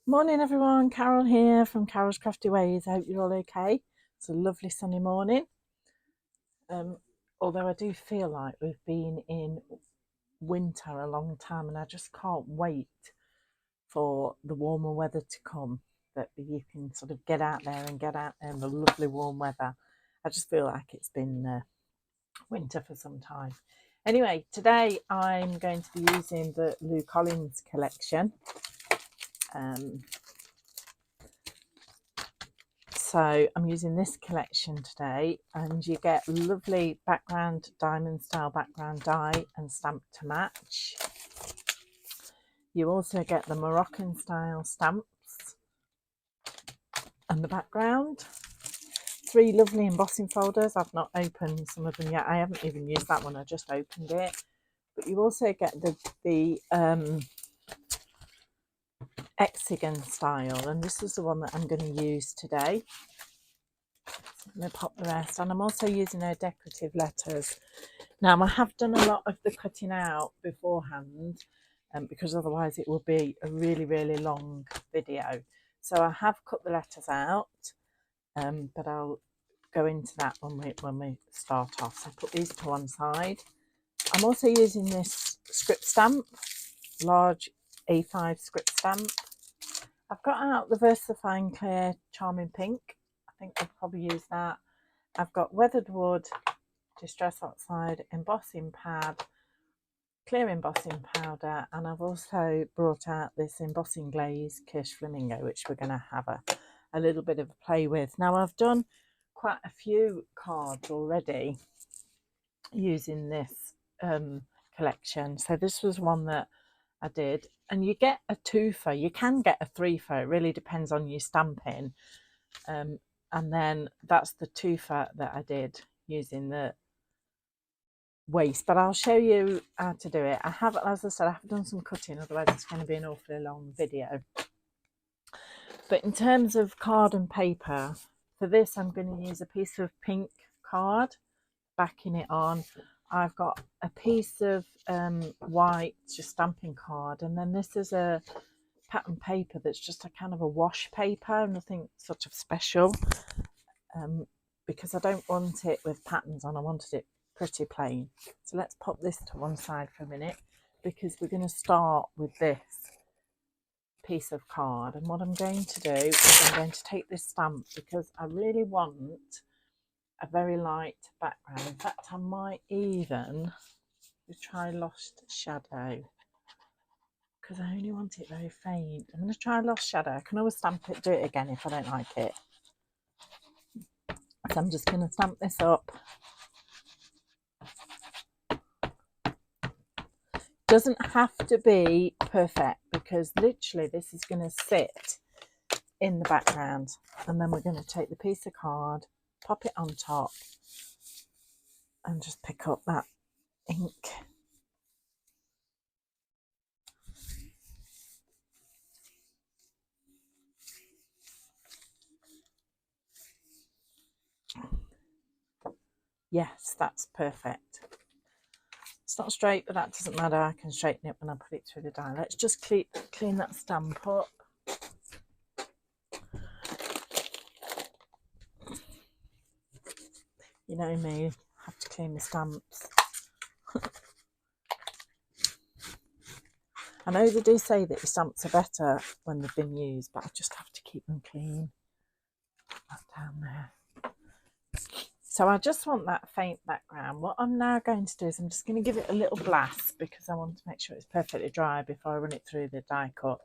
Morning everyone, Carol here from Carol's Crafty Ways. I hope you're all okay. It's a lovely sunny morning. Um, Although I do feel like we've been in winter a long time and I just can't wait for the warmer weather to come, that you can sort of get out there in the lovely warm weather. I just feel like it's been winter for some time. Anyway, today I'm going to be using the Lou Collins collection. So I'm using this collection today, and you get lovely background, diamond style background die and stamp to match. You also get the Moroccan style stamps and the background. 3 lovely embossing folders. I've not opened some of them yet. I haven't even used that one, I just opened it. But you also get the hexagon style, and this is the one that I'm going to use today. I'm going to pop the rest, and I'm also using her decorative letters. Now, I have done a lot of the cutting out beforehand, because otherwise it will be a really, really long video. So I have cut the letters out, but I'll go into that when we start off. So I put these to one side. I'm also using this script stamp, large A5 script stamp. I've got out the Versafine Claire Charming Pink. I think I'll probably use that. I've got weathered wood, distress oxide, embossing pad, clear embossing powder, and I've also brought out this embossing glaze Kirsch Flamingo, which we're going to have a little bit of a play with. Now, I've done quite a few cards already using this collection. So this was one that I did, and you get a twofer. You can get a threefer. It really depends on your stamping. And then that's the twofer that I did using the waste, but I'll show you how to do it. I have, as I said, I have done some cutting, otherwise it's going to be an awfully long video. But in terms of card and paper, for this I'm going to use a piece of pink card, backing it on. I've got a piece of white, just stamping card, and then this is a pattern paper that's just a kind of a wash paper, nothing sort of special, because I don't want it with patterns on. I wanted it pretty plain. So let's pop this to one side for a minute, because we're going to start with this piece of card. And what I'm going to do is I'm going to take this stamp, because I really want a very light background. In fact, I might even try Lost Shadow, because I only want it very faint. I'm going to try Lost Shadow. I can always stamp it, do it again if I don't like it. So I'm just going to stamp this up. Doesn't have to be perfect, because literally this is going to sit in the background, and then we're going to take the piece of card, pop it on top, and just pick up that ink. Yes, that's perfect. It's not straight, but that doesn't matter. I can straighten it when I put it through the die. Let's just clean that stamp up. You know me, I have to clean the stamps. I know they do say that your stamps are better when they've been used, but I just have to keep them clean. Put that down there. So I just want that faint background. What I'm now going to do is I'm just going to give it a little blast, because I want to make sure it's perfectly dry before I run it through the die cut.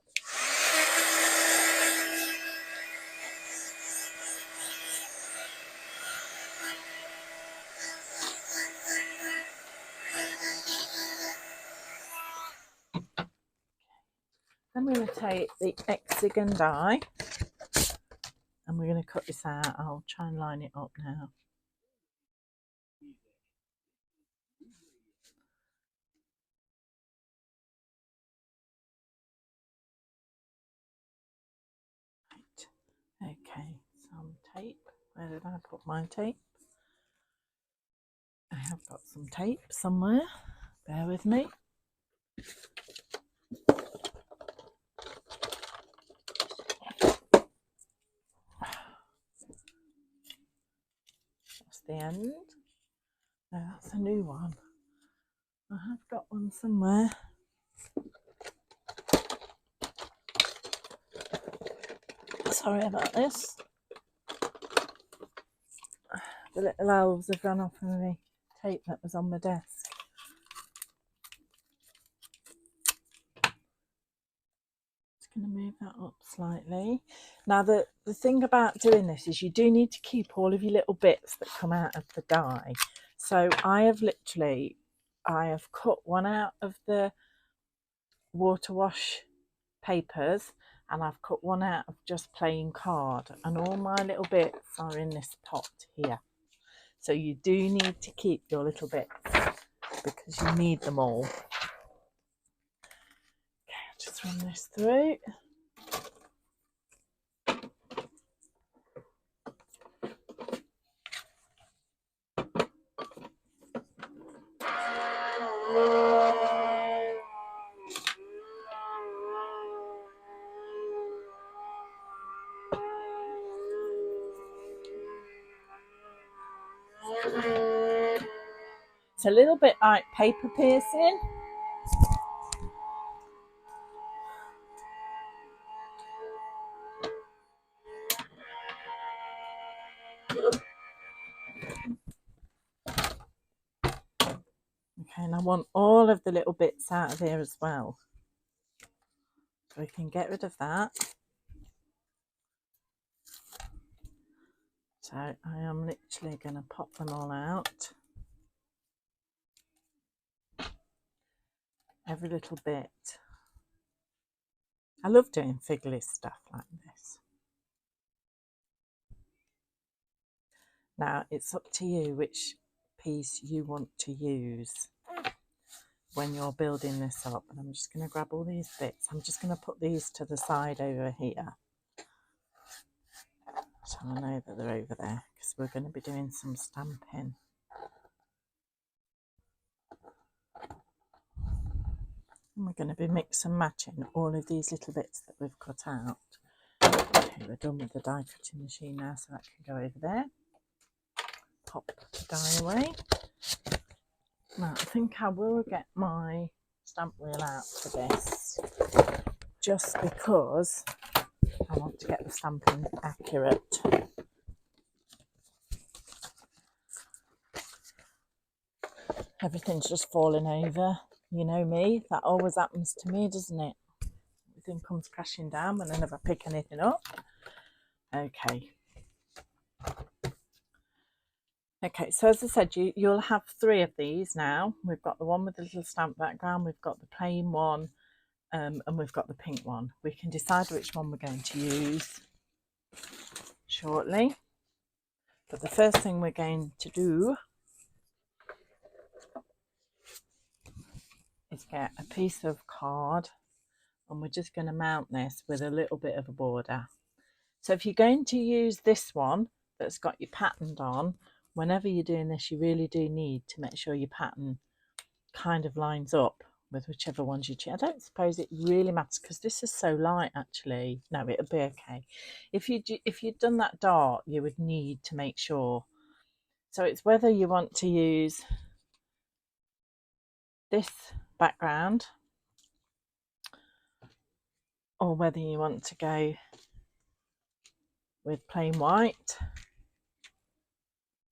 Then we're going to take the hexagon die and we're going to cut this out. I'll try and line it up now. Right. Okay, some tape. Where did I put my tape? I have got some tape somewhere. Bear with me. the end. No, that's a new one. I have got one somewhere. Sorry about this. The little elves have run off of the tape that was on my desk. Just going to move that up slightly. Now the thing about doing this is you do need to keep all of your little bits that come out of the die. So I have cut one out of the water wash papers, and I've cut one out of just plain card, and all my little bits are in this pot here. So you do need to keep your little bits because you need them all. Okay, I'll just run this through. It's a little bit like paper piercing. Okay, and I want all of the little bits out of here as well. So we can get rid of that. So I am literally going to pop them all out. Every little bit. I love doing fiddly stuff like this. Now it's up to you which piece you want to use when you're building this up. And I'm just going to grab all these bits. I'm just going to put these to the side over here, so I know that they're over there, because we're going to be doing some stamping. And we're going to be mix and matching all of these little bits that we've cut out. Okay, we're done with the die cutting machine now, so that can go over there. Pop the die away. Now I think I will get my stamp wheel out for this, just because I want to get the stamping accurate. Everything's just falling over. You know me, that always happens to me, doesn't it? Everything comes crashing down whenever I pick anything up. Okay. Okay, so as I said, you'll have 3 of these now. We've got the one with the little stamp background, we've got the plain one, and we've got the pink one. We can decide which one we're going to use shortly. But the first thing we're going to do is get a piece of card, and we're just going to mount this with a little bit of a border. So if you're going to use this one that's got your patterned on, whenever you're doing this, you really do need to make sure your pattern kind of lines up with whichever ones you choose. I don't suppose it really matters because this is so light, actually. No, it'll be okay. If you'd done that dart, you would need to make sure. So it's whether you want to use this background or whether you want to go with plain white.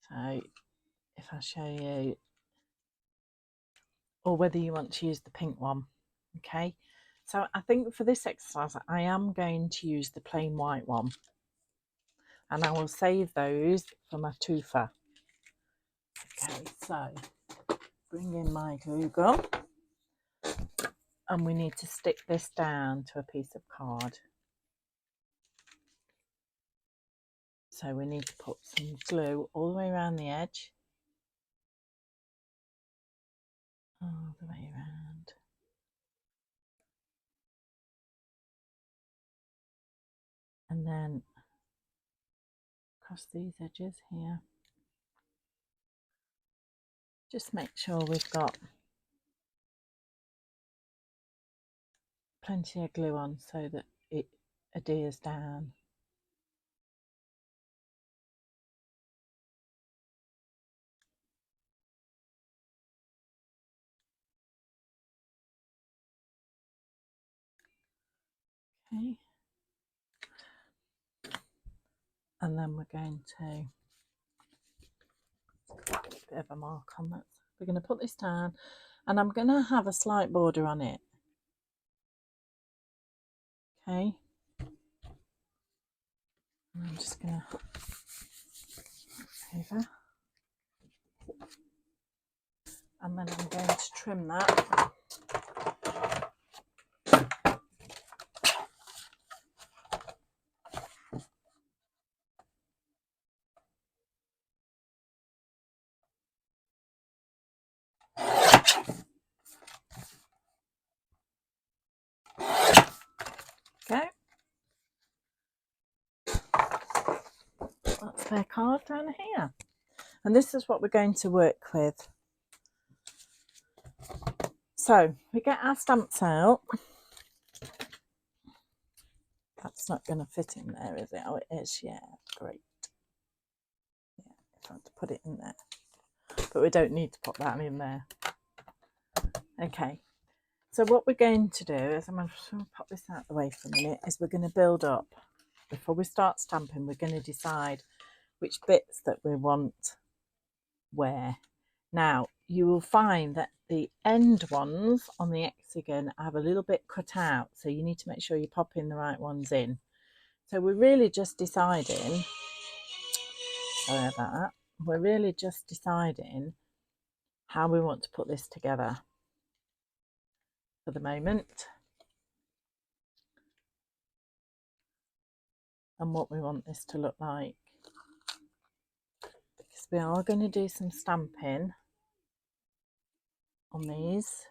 So if I show you, or whether you want to use the pink one. Okay, so I think for this exercise I am going to use the plain white one, and I will save those for my twofer. Okay, so bring in my glue gun, and we need to stick this down to a piece of card. So we need to put some glue all the way around the edge, all the way around. And then across these edges here. Just make sure we've got plenty of glue on so that it adheres down. Okay. And then we're going to put a bit of a mark on that. We're going to put this down, and I'm going to have a slight border on it. Okay. And I'm just going to over, and then I'm going to trim that. Okay. That's their card down here. And this is what we're going to work with. So we get our stamps out. That's not going to fit in there, is it? Oh, it is. Yeah, great. Yeah, I have to put it in there, but we don't need to put that in there. Okay. So what we're going to do is, I'm just going to pop this out of the way for a minute, is we're going to build up. Before we start stamping, we're going to decide which bits that we want where. Now, you will find that the end ones on the hexagon have a little bit cut out, so you need to make sure you're popping the right ones in. So we're really just deciding, sorry about that, we're really just deciding how we want to put this together for the moment, and what we want this to look like, because we are going to do some stamping on these.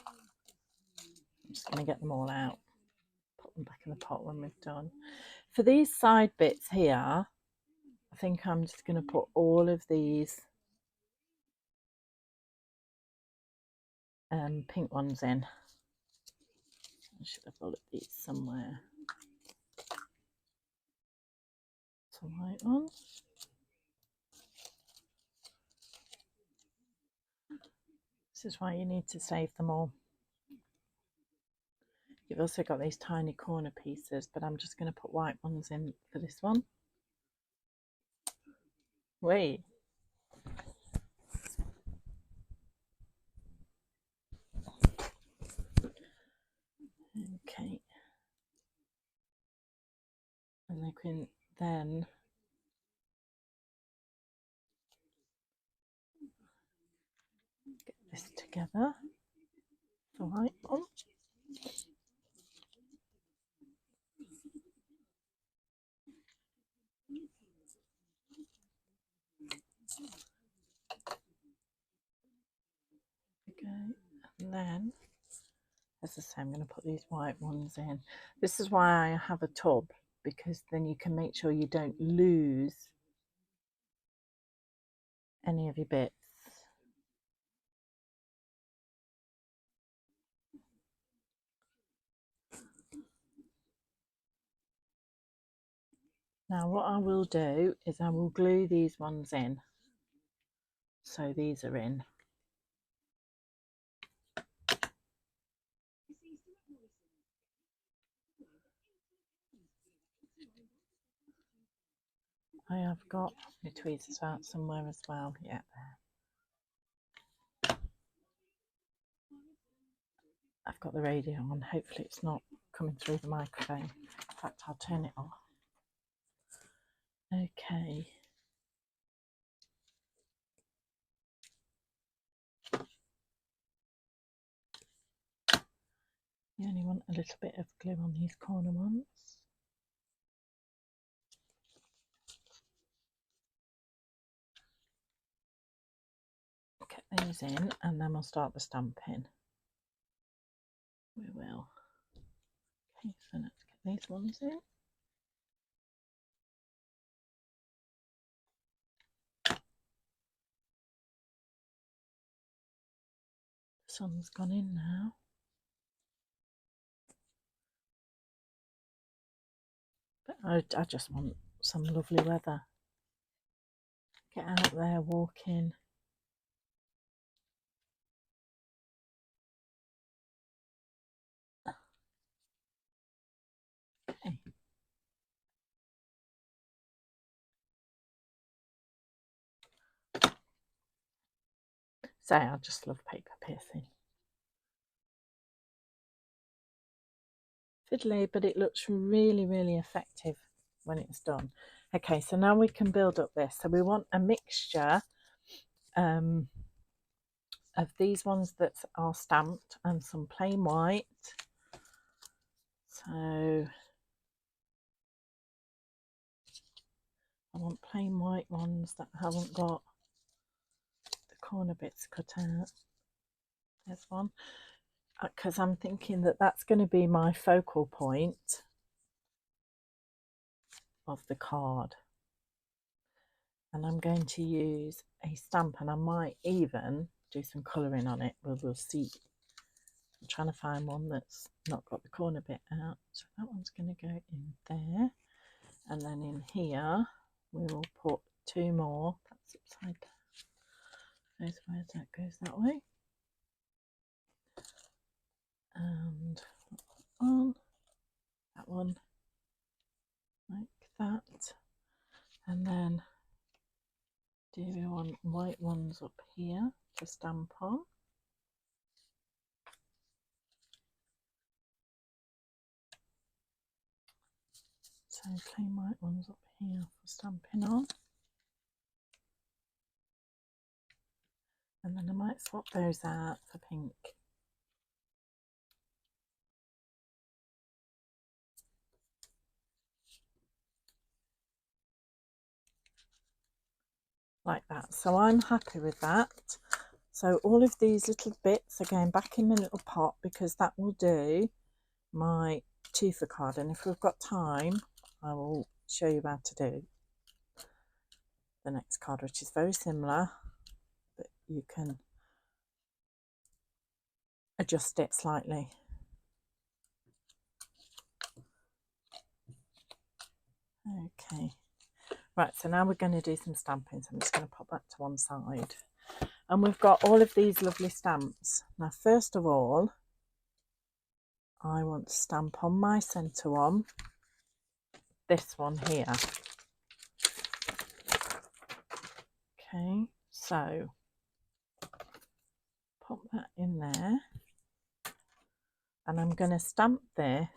I'm just going to get them all out, put them back in the pot when we've done. For these side bits here, I think I'm just going to put all of these pink ones in. I should have folded these somewhere. Some white ones. This is why you need to save them all. You've also got these tiny corner pieces, but I'm just going to put white ones in for this one. Wait. Okay. And I can then get this together. The white one. Okay. And then, as I say, I'm going to put these white ones in. This is why I have a tub, because then you can make sure you don't lose any of your bits. Now what I will do is I will glue these ones in. So these are in. I have got my tweezers out somewhere as well. Yeah, there. I've got the radio on. Hopefully it's not coming through the microphone. In fact, I'll turn it off. Okay. You only want a little bit of glue on these corner ones. Get these in, and then we'll start the stamping. We will. Okay, so let's get these ones in. The sun's gone in now. But I just want some lovely weather. Get out there, walking. Say, I just love paper piercing. Fiddly, but it looks really, really effective when it's done. Okay, so now we can build up this. So we want a mixture of these ones that are stamped and some plain white. So I want plain white ones that haven't got the corner bits cut out. There's one, because I'm thinking that that's going to be my focal point of the card. And I'm going to use a stamp, and I might even do some colouring on it. We'll see. I'm trying to find one that's not got the corner bit out. So that one's going to go in there. And then in here, we will put two more. That's upside down. Those ways that goes that way. And on that one, like that. And then do we want white ones up here to stamp on? So plain white ones up here for stamping on. And then I might swap those out for pink. Like that. So I'm happy with that. So all of these little bits are going back in my little pot, because that will do my toofer card. And if we've got time, I will show you how to do the next card, which is very similar, but you can adjust it slightly. Okay, right, so now we're going to do some stamping. So I'm just going to pop that to one side. And we've got all of these lovely stamps. Now, first of all, I want to stamp on my centre one, this one here. Okay, so pop that in there. And I'm going to stamp this.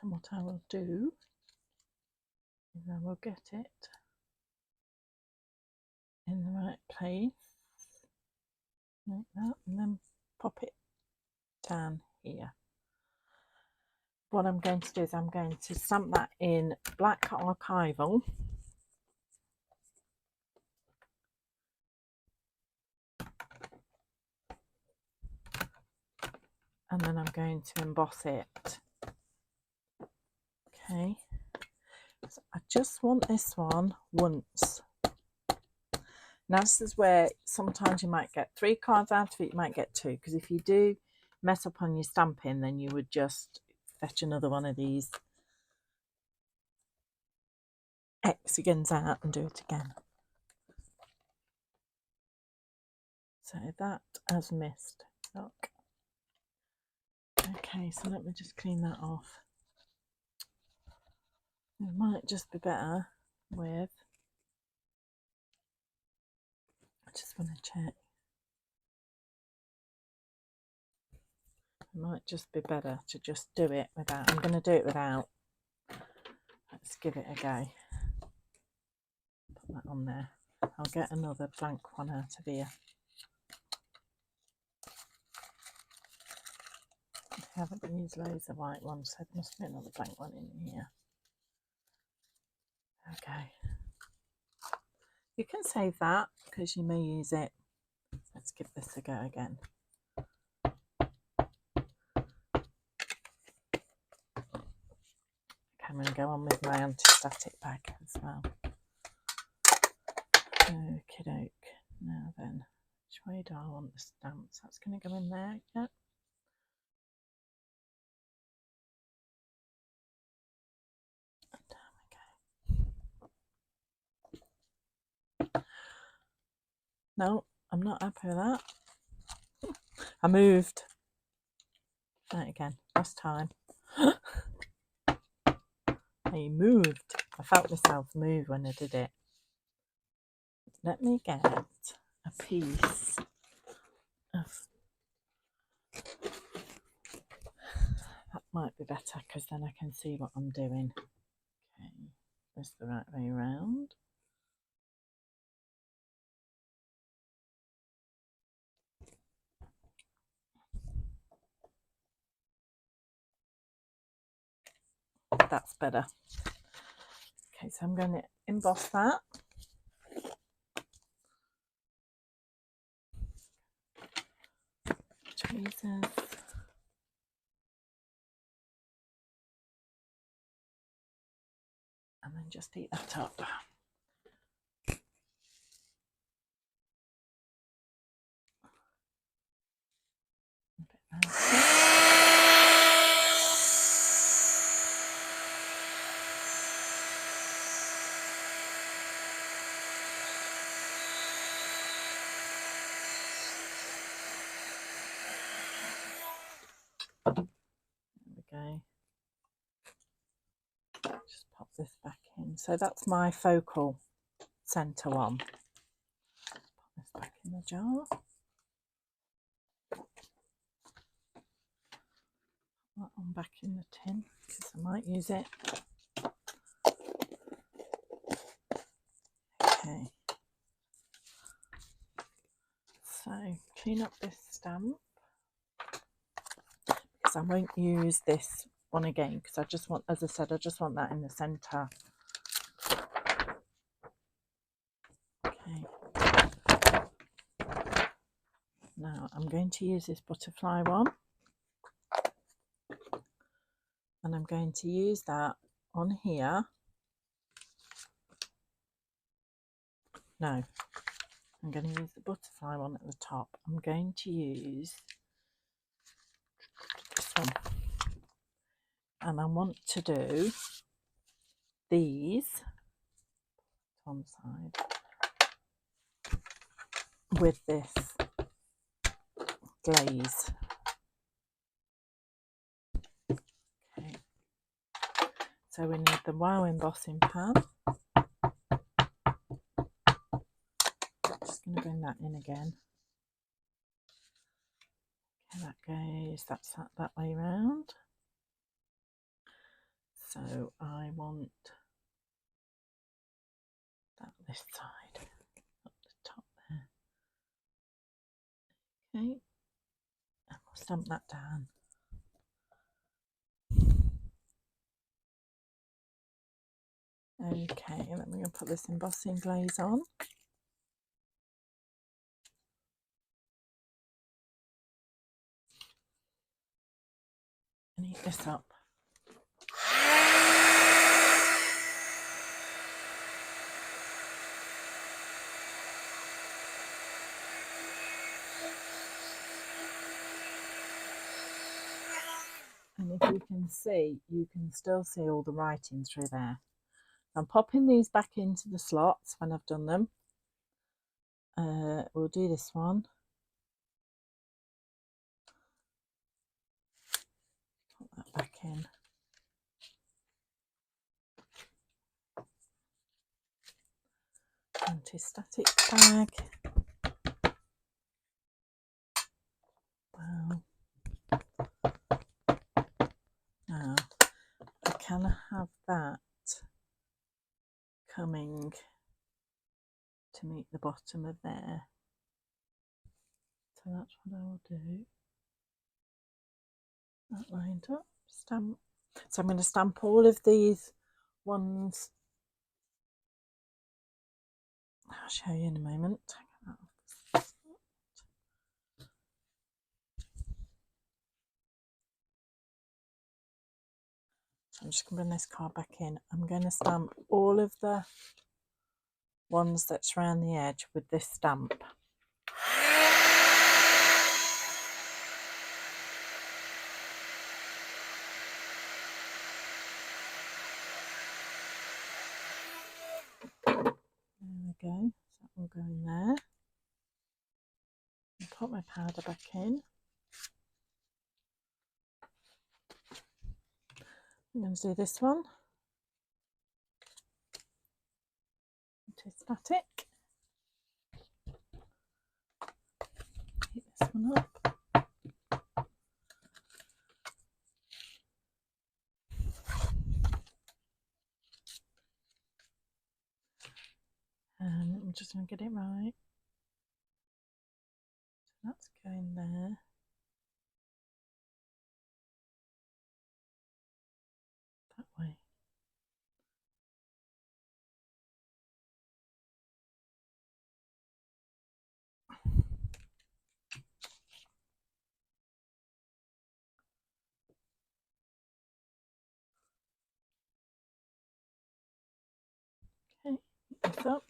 And what I will do is I will get it in the right place, like that, and then pop it down here. What I'm going to do is I'm going to stamp that in black archival. And then I'm going to emboss it. Okay, so I just want this one once. Now this is where sometimes you might get 3 cards out of it, you might get 2, because if you do mess up on your stamping, then you would just fetch another one of these hexagons out and do it again. So that has missed. Look. Okay, so let me just clean that off. It might just be better with, I just want to check. It might just be better to just do it without. I'm going to do it without. Let's give it a go. Put that on there. I'll get another blank one out of here. I haven't used loads of white ones, so there must be another blank one in here. Okay. You can save that because you may use it. Let's give this a go again. Okay, I'm going to go on with my anti-static bag as well. Okie doke. Now then, which way do I want the stamps? That's going to go in there, yeah. No, I'm not happy with that. I moved. Right again, last time. I moved. I felt myself move when I did it. let me get a piece of, that might be better because then I can see what I'm doing. Okay, that's the right way around. That's better. Okay, so I'm going to emboss that. Tweezers. And then just heat that up. There we go. Just pop this back in. So that's my focal centre one. Pop this back in the jar. Put that one back in the tin because I might use it. Okay. So clean up this stamp because I won't use this one again because I just want, as I said, I just want that in the centre. Okay. Now I'm going to use this butterfly one and I'm going to use that on here. No, I'm going to use the butterfly one at the top. I'm going to use this one. And I want to do these one side with this glaze. Okay. So we need the Wow embossing pan. Just going to bring that in again. Okay, that goes, that's that way round. So I want that this side, up the top there. Okay, and we'll stamp that down. Okay, and then we're going to put this embossing glaze on. And heat this up. And if you can see, you can still see all the writing through there. I'm popping these back into the slots when I've done them. We'll do this one. Put that back in. Anti-static bag. Wow. Now, I can have that coming to meet the bottom of there. So that's what I will do. That lined up, stamp. So I'm going to stamp all of these ones. I'll show you in a moment. So I'm just going to bring this card back in. I'm going to stamp all of the ones that's around the edge with this stamp. There we go. So that will go in there. I'll put my powder back in. I'm going to do this one. Anti-static. one up. And I'm just going to get it right. That's going there. That way. Okay, this up.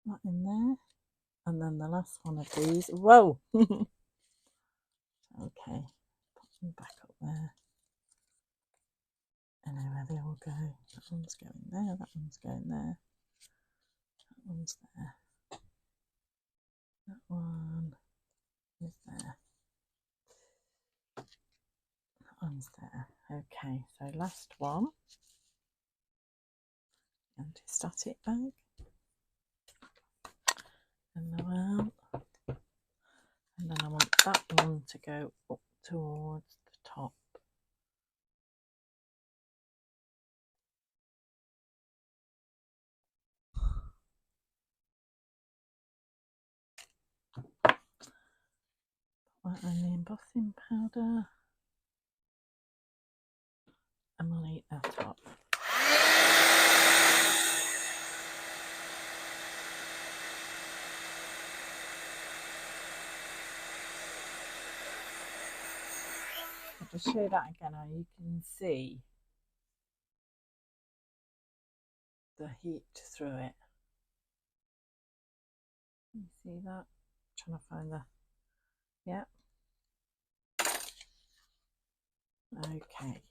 That in there. And then the last one of these. Whoa! Okay, put them back up there. Anyway, they all go. That one's going there, that one's going there. That one's there. That one is there. That one's there. Okay, so last one. Anti-static bag. And around. And then I want that one to go up towards the top. Put that in the embossing powder. And we'll eat that up. I'll show you that again how you can see the heat through it. You see that? I'm trying to find the, yeah. Okay.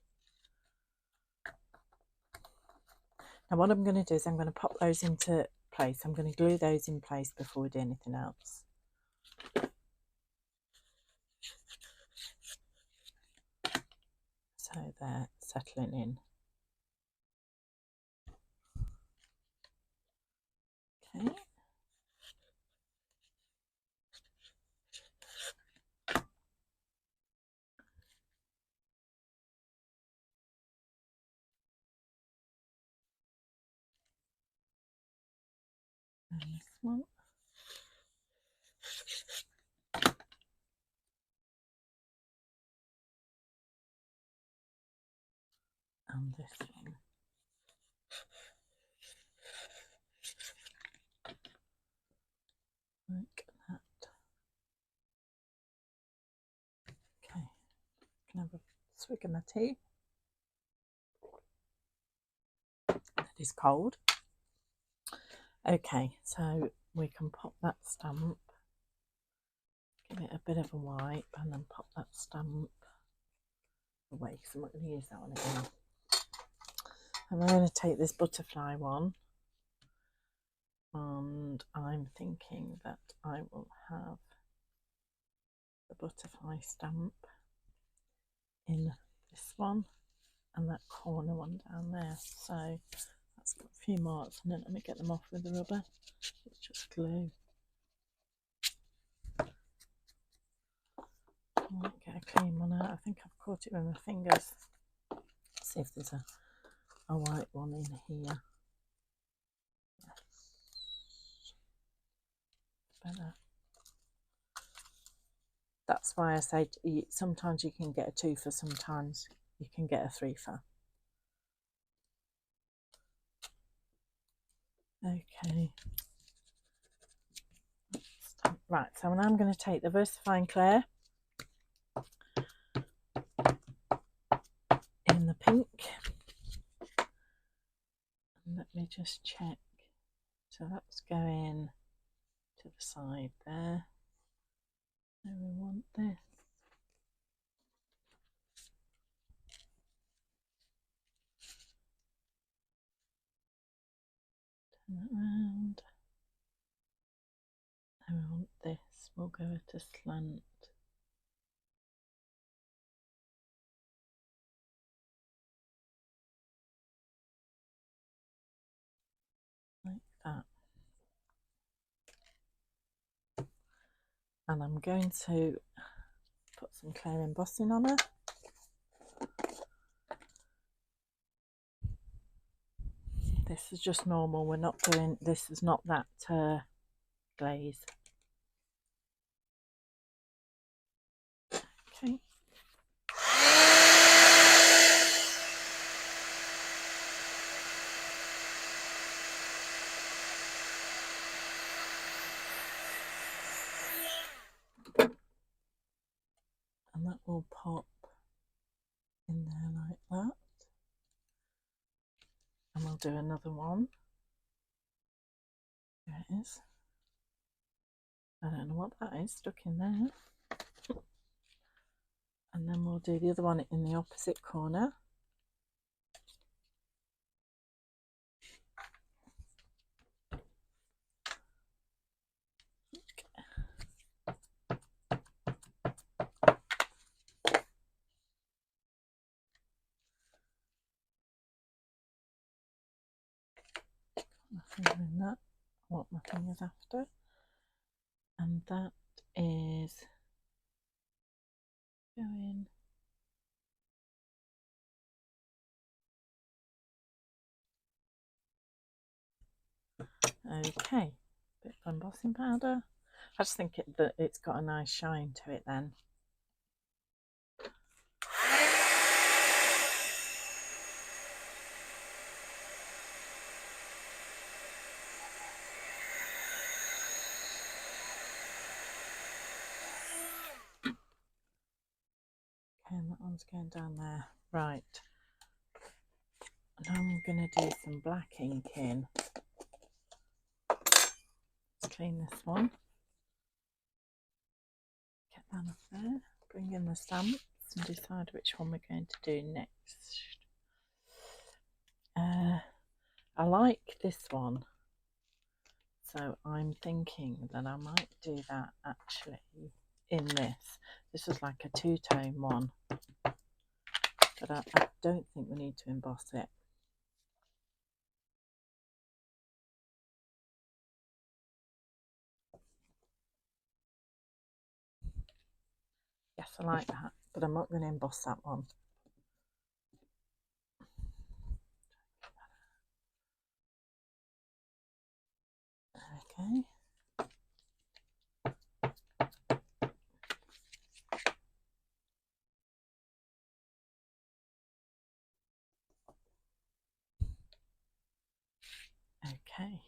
Now what I'm going to do is I'm going to pop those into place. I'm going to glue those in place before we do anything else. So they're settling in. Okay. And this one. And this one. Like that. Okay. Can I have a swig of my tea? It is cold. Okay, so we can pop that stamp, give it a bit of a wipe, and then pop that stamp away because I'm not going to use that one again. And I'm going to take this butterfly one, and I'm thinking that I will have the butterfly stamp in this one and that corner one down there. So that's got a few marks on it. Let me get them off with the rubber. It's just glue. I might get a clean one out. I think I've caught it with my fingers. Let's see if there's a white one in here. Yes. Better. That's why I say sometimes you can get a 2 for, sometimes you can get a 3 for. Okay. Right, so now I'm going to take the Versafine Claire in the pink. And let me just check. So that's going to the side there. So we want this. Turn it around. And we want this. We'll go at a slant. and I'm going to put some Claire embossing on her. This is just normal, we're not doing, this is not that glaze. Okay. And that will pop in there like that. And we'll do another one. There it is. I don't know what that is stuck in there. And then we'll do the other one in the opposite corner. My finger in that, what my finger's after. And that is going. Okay, bit of embossing powder. I just think that it's got a nice shine to it then. Okay, and that one's going down there. Right. Now I'm going to do some black ink in. Let's clean this one. Get that off there. Bring in the stamps and decide which one we're going to do next. I like this one, so I'm thinking that I might do that actually in this. This is like a two-tone one, but I don't think we need to emboss it. Yes, I like that, but I'm not going to emboss that one. Okay. Okay,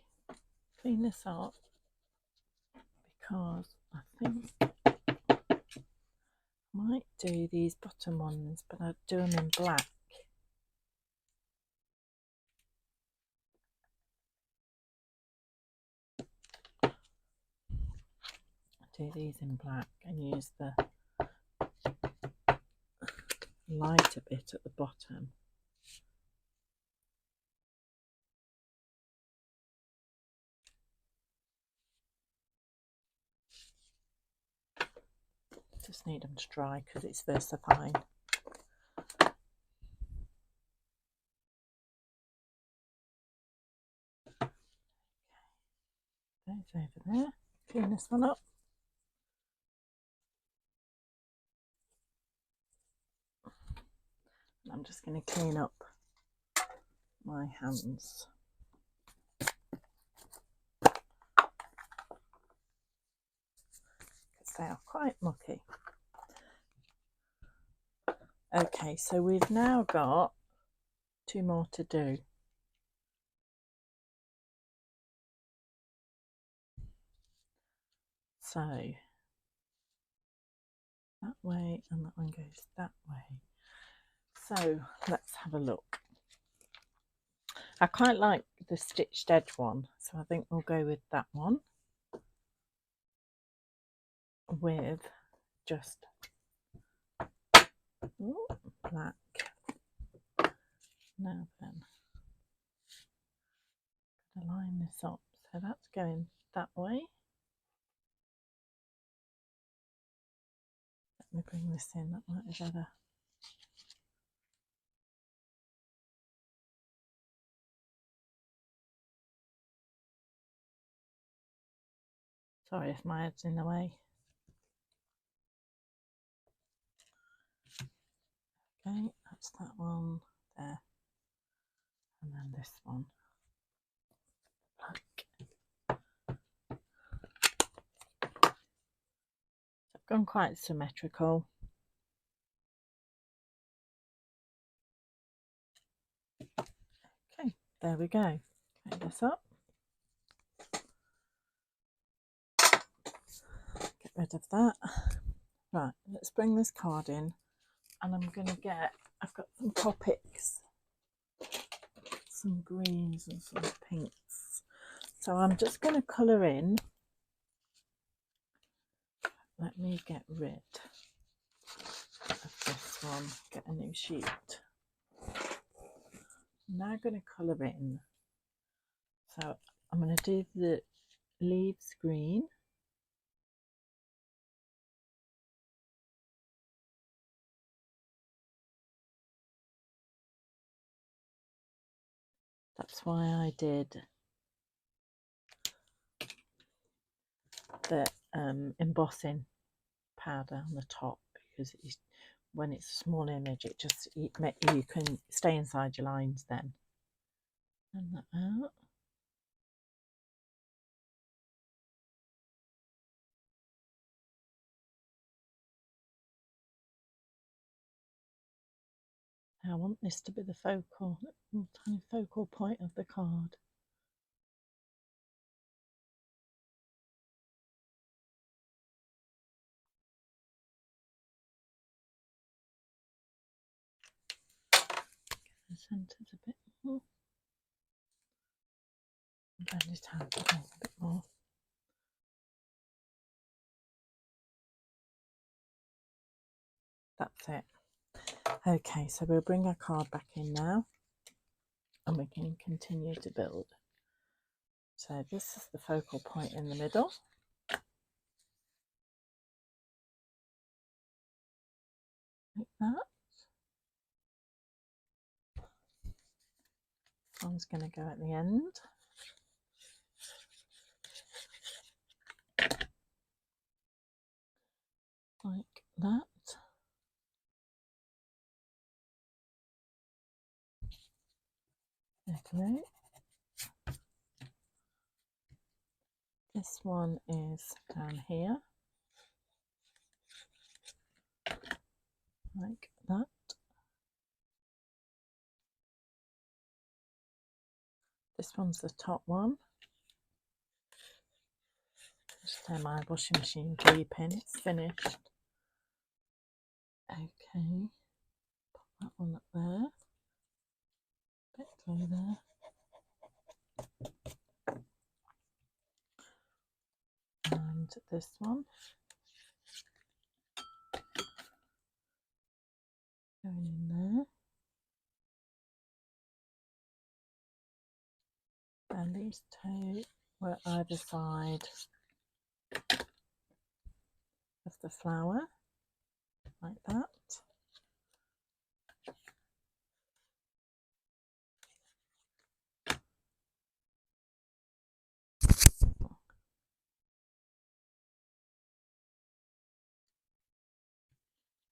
clean this up because I think I might do these bottom ones, but I'd do them in black. Do these in black and use the lighter bit at the bottom. Just need them to dry because it's Versafine. Those over there. Clean this one up. I'm just going to clean up my hands. Because they are quite mucky. Okay, so we've now got two more to do. So that way and that one goes that way. So let's have a look. I quite like the stitched edge one, so I think we'll go with that one with just black. Now then, line this up, so that's going that way. Let me bring this in, that might be better. Sorry if my head's in the way. Okay, that's that one there, and then this one. I've gone quite symmetrical. Okay, there we go. Clean this up. Get rid of that. Right, let's bring this card in, and I'm going to get, I've got some Copics, some greens and some pinks. So I'm just going to colour in. Let me get rid of this one, get a new sheet. I'm now going to colour in. So I'm going to do the leaves green. That's why I did the embossing powder on the top, because when it's a small image, it just you can stay inside your lines then. And that out. I want this to be the focal, tiny focal point of the card. Get the centres a bit more. Bend it out a bit more. That's it. Okay, so we'll bring our card back in now, and we can continue to build. So this is the focal point in the middle. Like that. This one's going to go at the end. Like that. Okay. This one is down here. Like that. This one's the top one. Just turn my washing machine deep in. It's finished. Okay. Pop that one up there. Bit glue there. And this one. Going in there. And these two were either side of the flower, like that.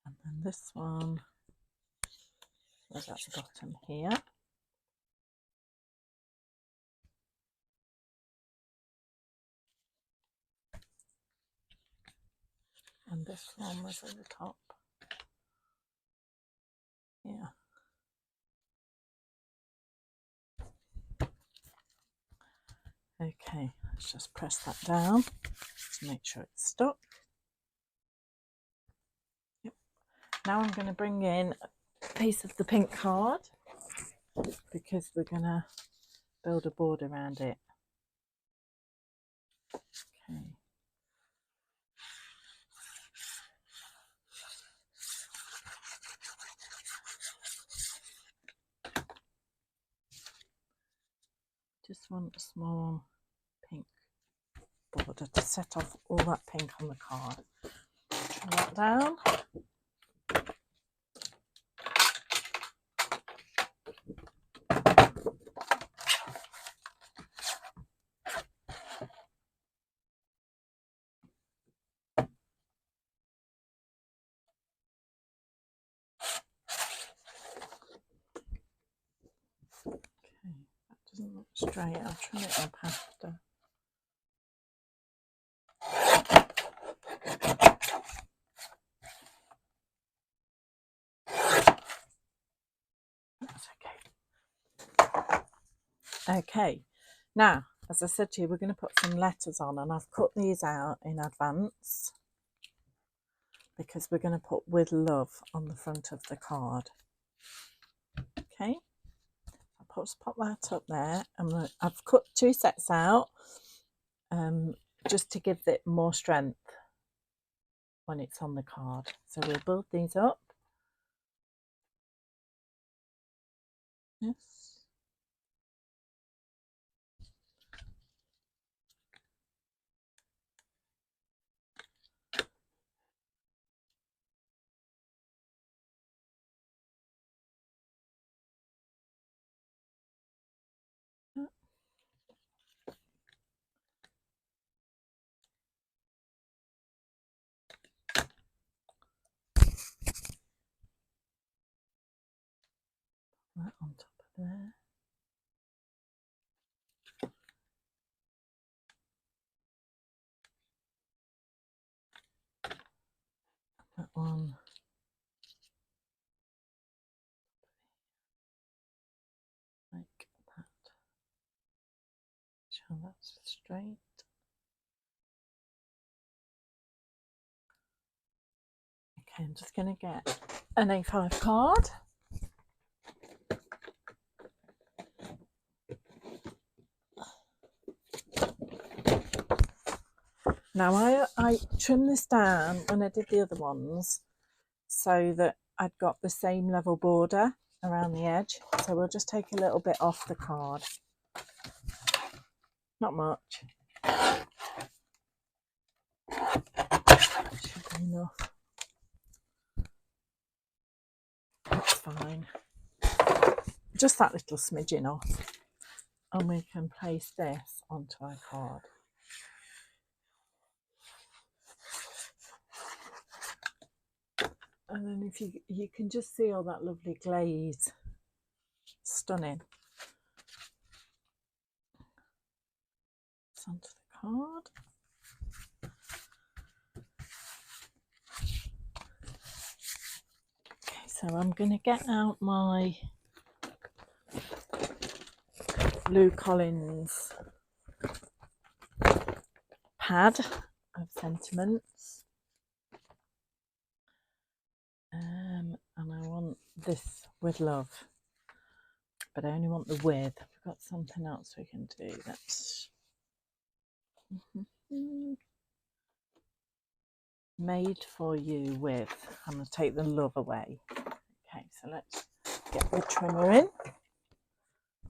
And then this one was at the bottom here. And this one was at the top here. Okay, let's just press that down to make sure it's stuck. Yep. Now I'm going to bring in a piece of the pink card, because we're going to build a board around it. Okay. Just want a small pink border to set off all that pink on the card. Turn that down. straight. I'll trim it up after. That's okay. Okay, now, as I said to you, we're going to put some letters on, and I've cut these out in advance because we're going to put "with love" on the front of the card. Okay, I'll just pop that up there, and I've cut 2 sets out just to give it more strength when it's on the card. So we'll build these up. Yes. That on top of there. That one. Like that. Sure, that's straight. Okay, I'm just going to get an A5 card. Now I trimmed this down when I did the other ones so that I'd got the same level border around the edge. So we'll just take a little bit off the card. Not much. Should be enough. That's fine. Just that little smidgen off. And we can place this onto our card. And then if you can just see all that lovely glaze. Stunning. It's onto the card. Okay, so I'm going to get out my Lou Collins pad of sentiments. And I want this with love, but I only want the with. We've got something else we can do. That's made for you with. I'm going to take the love away. Okay, so let's get the trimmer in.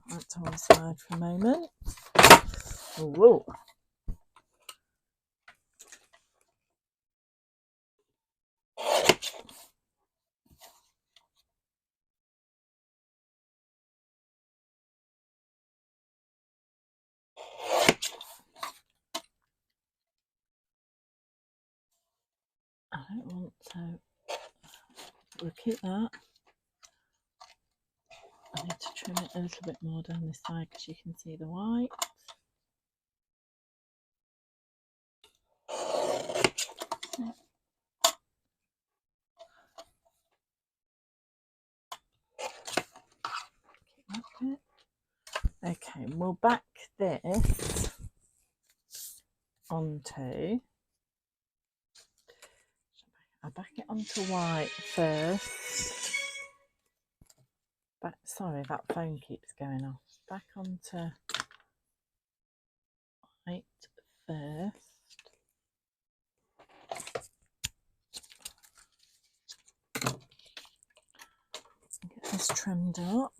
That's on the side for a moment. Whoa. I don't want to. We'll keep that. I need to trim it a little bit more down this side because you can see the white. Okay, we'll back this onto. I'll back it onto white first. Sorry, that phone keeps going off. Back onto white first. Get this trimmed up.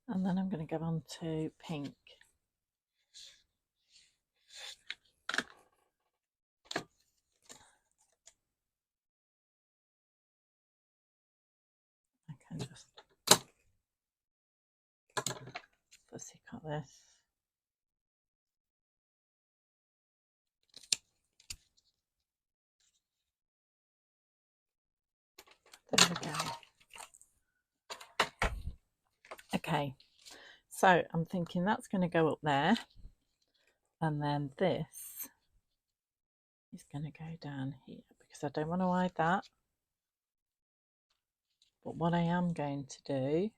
And then I'm going to go on to pink. can just fussy cut this. There we go. Okay, so I'm thinking that's going to go up there, and then this is going to go down here because I don't want to hide that. But what I am going to do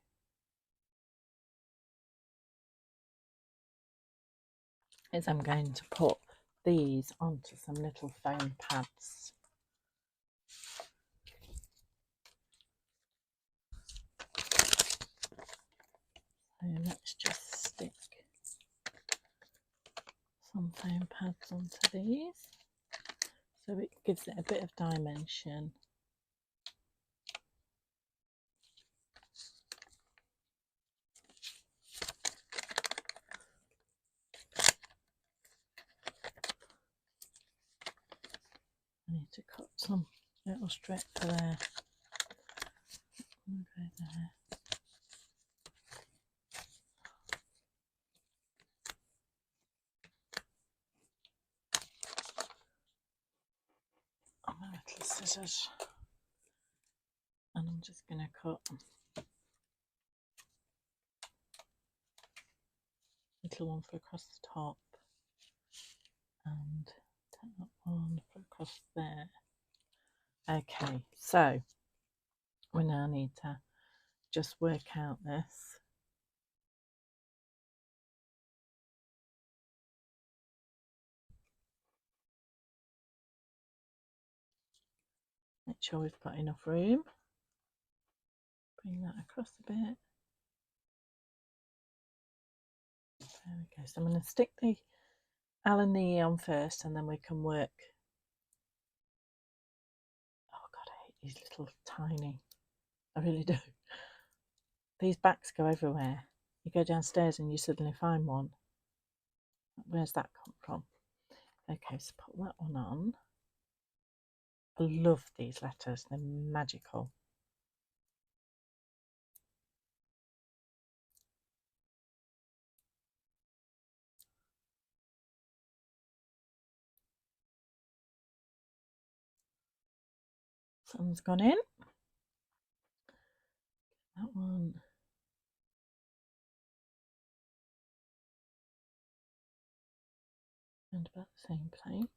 is I'm going to put these onto some little foam pads. So let's just stick some foam pads onto these so it gives it a bit of dimension. I need to cut some little strip for there. Okay, there. Oh, my little scissors. And I'm just going to cut a little one for across the top and that one for across there. Okay, so we now need to just work out this. Make sure we've got enough room. Bring that across a bit. There we go. So I'm going to stick the Allen knee on first and then we can work. Oh God, I hate these little tiny. I really do. These backs go everywhere. You go downstairs and you suddenly find one. Where's that come from? Okay, so put that one on. I love these letters. They're magical. Sun's gone in. That one. And about the same place.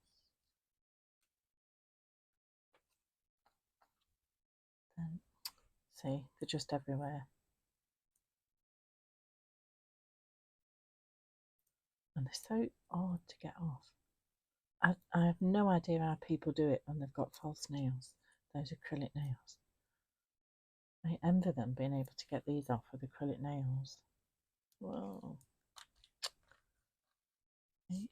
Then, see, they're just everywhere. And they're so hard to get off. I have no idea how people do it when they've got false nails, those acrylic nails. I envy them being able to get these off with acrylic nails. Whoa. Okay.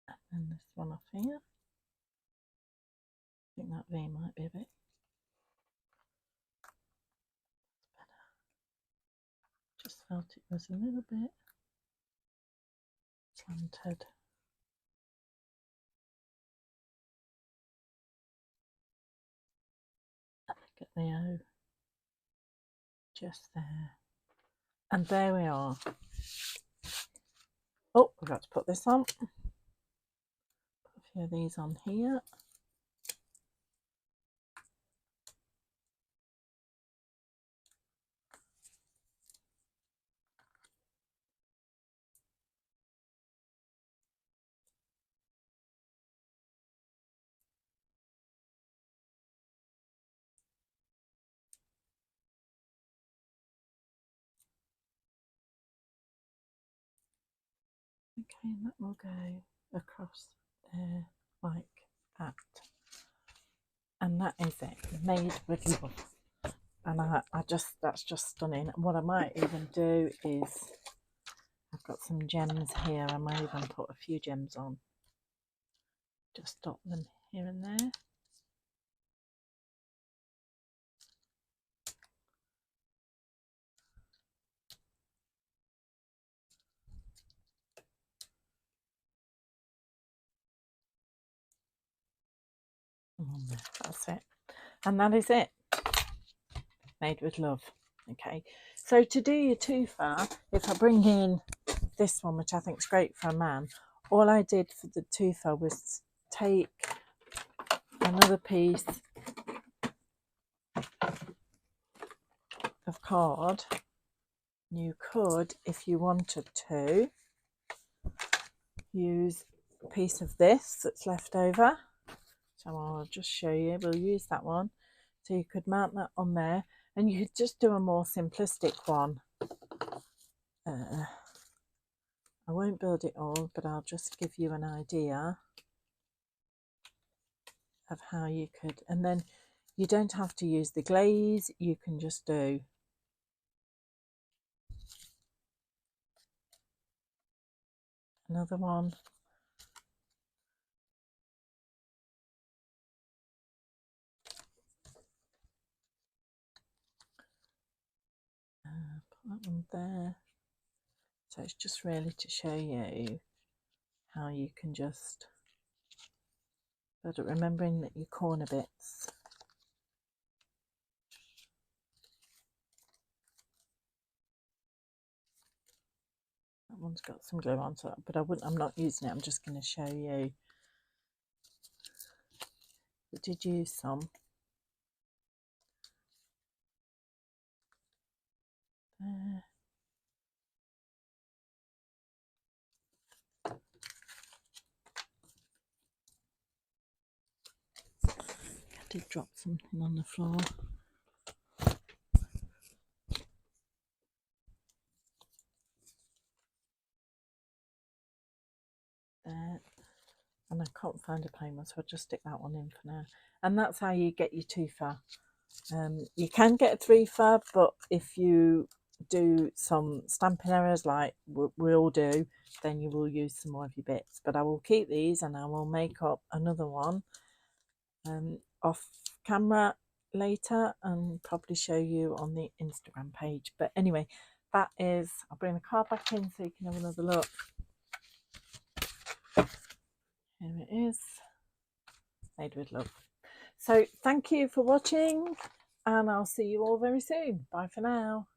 And then this one off here. I think that V might be a bit better. Just felt it was a little bit slanted. Get the O just there. And there we are. Oh, we've got to put this on. Put a few of these on here. Okay, and that will go across there like that. And that is it, made with love. And that's just stunning. And what I might even do is, I've got some gems here. I might even put a few gems on. Just dot them here and there. on there. That's it. And that is it. Made with love. Okay, so to do your toothar, if I bring in this one, which I think is great for a man, all I did for the toothar was take another piece of card. You could, if you wanted to, use a piece of this that's left over. So I'll just show you. We'll use that one. So you could mount that on there, and you could just do a more simplistic one. I won't build it all, but I'll just give you an idea of how you could, and then you don't have to use the glaze, you can just do another one. Put that one there. So it's just really to show you how you can just, but remembering that your corner bits, that one's got some glue on, so but I'm not using it, I'm just going to show you. But did use some there. I did drop something on the floor. There. And I can't find a plain one, so I'll just stick that one in for now. And that's how you get your toothar. You can get a 3-fur, but if you do some stamping errors like we all do, then you will use some more of your bits. But I will keep these and I will make up another one off camera later and probably show you on the Instagram page. But anyway, that is, I'll bring the card back in so you can have another look. Here it is, made with love. So thank you for watching, and I'll see you all very soon. Bye for now.